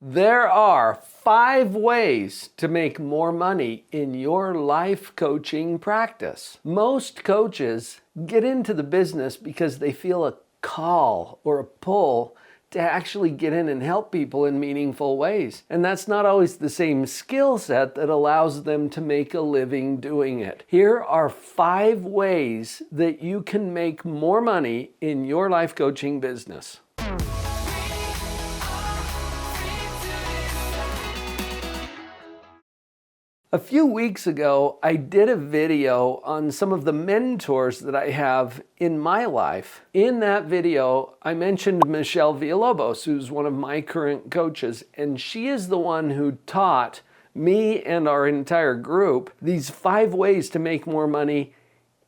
There are 5 ways to make more money in your life coaching practice. Most coaches get into the business because they feel a call or a pull to actually get in and help people in meaningful ways. And that's not always the same skill set that allows them to make a living doing it. Here are 5 ways that you can make more money in your life coaching business. A few weeks ago, I did a video on some of the mentors that I have in my life. In that video, I mentioned Michelle Villalobos, who's one of my current coaches, and she is the one who taught me and our entire group these 5 ways to make more money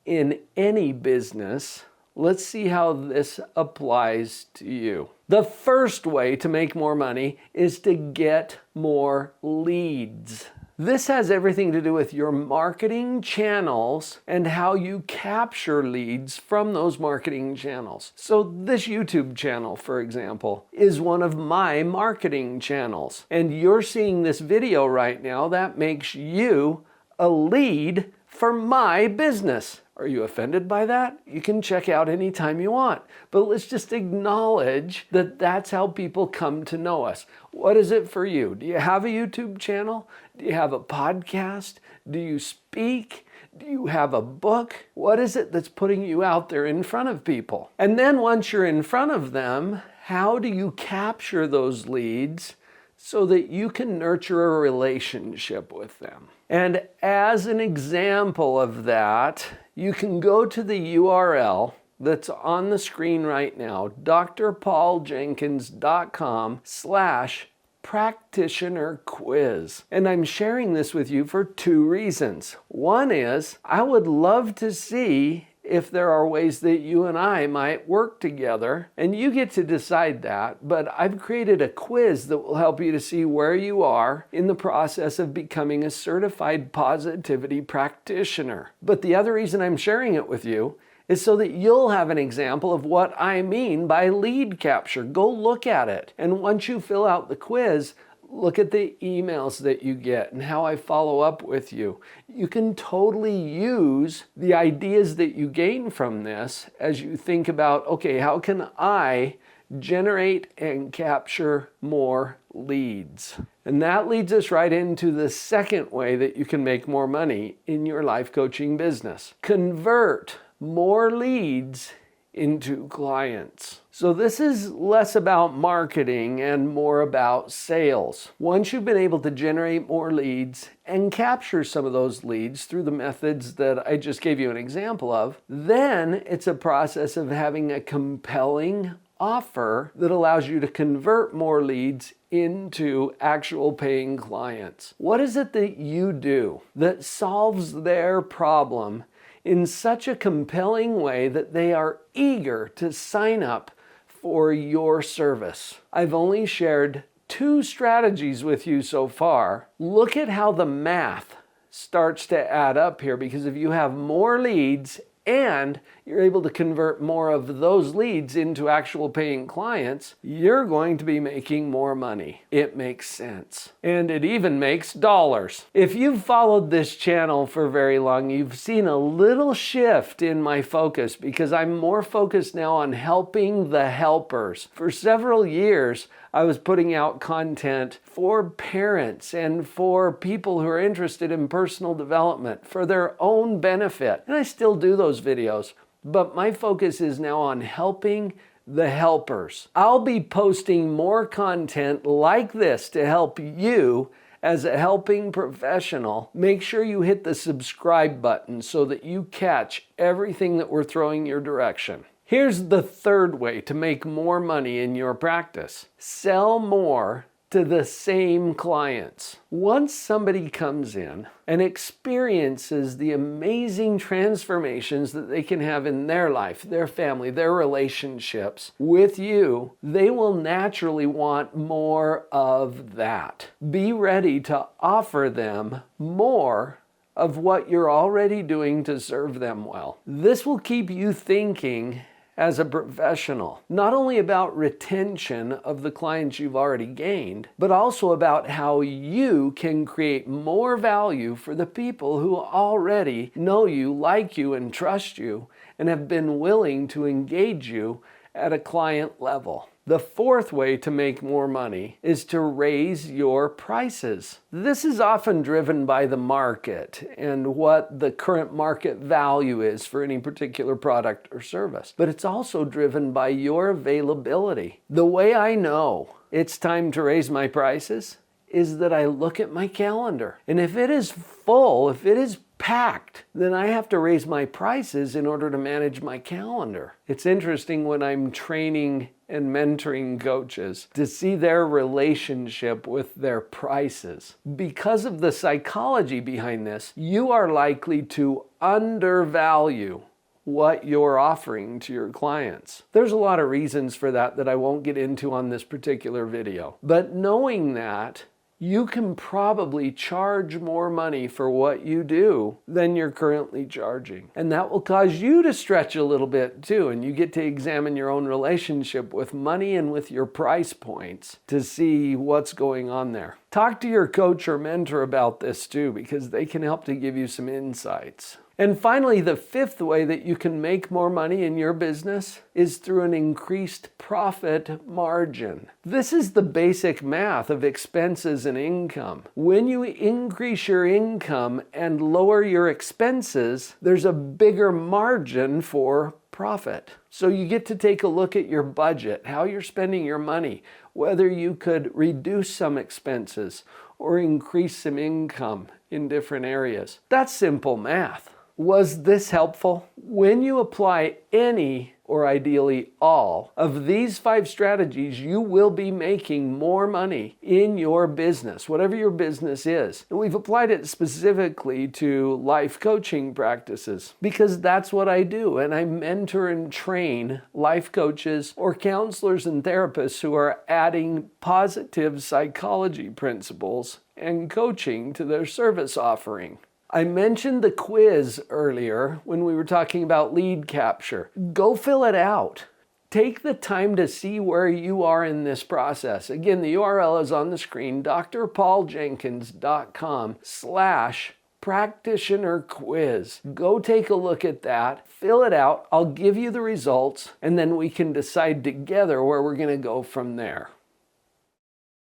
in any business. Let's see how this applies to you. The first way to make more money is to get more leads. This has everything to do with your marketing channels and how you capture leads from those marketing channels. So this YouTube channel, for example, is one of my marketing channels. And you're seeing this video right now. That makes you a lead for my business. Are you offended by that? You can check out anytime you want. But let's just acknowledge that that's how people come to know us. What is it for you? Do you have a YouTube channel? Do you have a podcast? Do you speak? Do you have a book? What is it that's putting you out there in front of people? And then once you're in front of them, how do you capture those leads so that you can nurture a relationship with them? And as an example of that, you can go to the URL that's on the screen right now, drpauljenkins.com/practitioner quiz. And I'm sharing this with you for 2 reasons. One is, I would love to see if there are ways that you and I might work together, and you get to decide that, but I've created a quiz that will help you to see where you are in the process of becoming a certified positivity practitioner. But the other reason I'm sharing it with you is so that you'll have an example of what I mean by lead capture. Go look at it. And once you fill out the quiz, look at the emails that you get and how I follow up with you. You can totally use the ideas that you gain from this as you think about, okay, how can I generate and capture more leads? And that leads us right into the second way that you can make more money in your life coaching business. Convert more leads into clients. So this is less about marketing and more about sales. Once you've been able to generate more leads and capture some of those leads through the methods that I just gave you an example of, then it's a process of having a compelling offer that allows you to convert more leads into actual paying clients. What is it that you do that solves their problem in such a compelling way that they are eager to sign up for your service? I've only shared 2 strategies with you so far. Look at how the math starts to add up here, because if you have more leads and you're able to convert more of those leads into actual paying clients, you're going to be making more money. It makes sense. And it even makes dollars. If you've followed this channel for very long, you've seen a little shift in my focus, because I'm more focused now on helping the helpers. For several years, I was putting out content for parents and for people who are interested in personal development for their own benefit. And I still do those videos, but my focus is now on helping the helpers. I'll be posting more content like this to help you as a helping professional. Make sure you hit the subscribe button so that you catch everything that we're throwing your direction. Here's the third way to make more money in your practice. Sell more to the same clients. Once somebody comes in and experiences the amazing transformations that they can have in their life, their family, their relationships with you, they will naturally want more of that. Be ready to offer them more of what you're already doing to serve them well. This will keep you thinking as a professional. Not only about retention of the clients you've already gained, but also about how you can create more value for the people who already know you, like you, and trust you, and have been willing to engage you at a client level. The fourth way to make more money is to raise your prices. This is often driven by the market and what the current market value is for any particular product or service. But it's also driven by your availability. The way I know it's time to raise my prices is that I look at my calendar. And if it is full, if it is packed, then I have to raise my prices in order to manage my calendar. It's interesting when I'm training and mentoring coaches to see their relationship with their prices. Because of the psychology behind this, you are likely to undervalue what you're offering to your clients. There's a lot of reasons for that I won't get into on this particular video. But knowing that, you can probably charge more money for what you do than you're currently charging. And that will cause you to stretch a little bit too. And you get to examine your own relationship with money and with your price points to see what's going on there. Talk to your coach or mentor about this too, because they can help to give you some insights. And finally, the fifth way that you can make more money in your business is through an increased profit margin. This is the basic math of expenses and income. When you increase your income and lower your expenses, there's a bigger margin for profit. So you get to take a look at your budget, how you're spending your money, whether you could reduce some expenses or increase some income in different areas. That's simple math. Was this helpful? When you apply any, or ideally all, of these 5 strategies, you will be making more money in your business, whatever your business is. And we've applied it specifically to life coaching practices because that's what I do. And I mentor and train life coaches or counselors and therapists who are adding positive psychology principles and coaching to their service offering. I mentioned the quiz earlier when we were talking about lead capture. Go fill it out. Take the time to see where you are in this process. Again, the URL is on the screen, drpauljenkins.com/practitioner quiz. Go take a look at that, fill it out. I'll give you the results, and then we can decide together where we're going to go from there.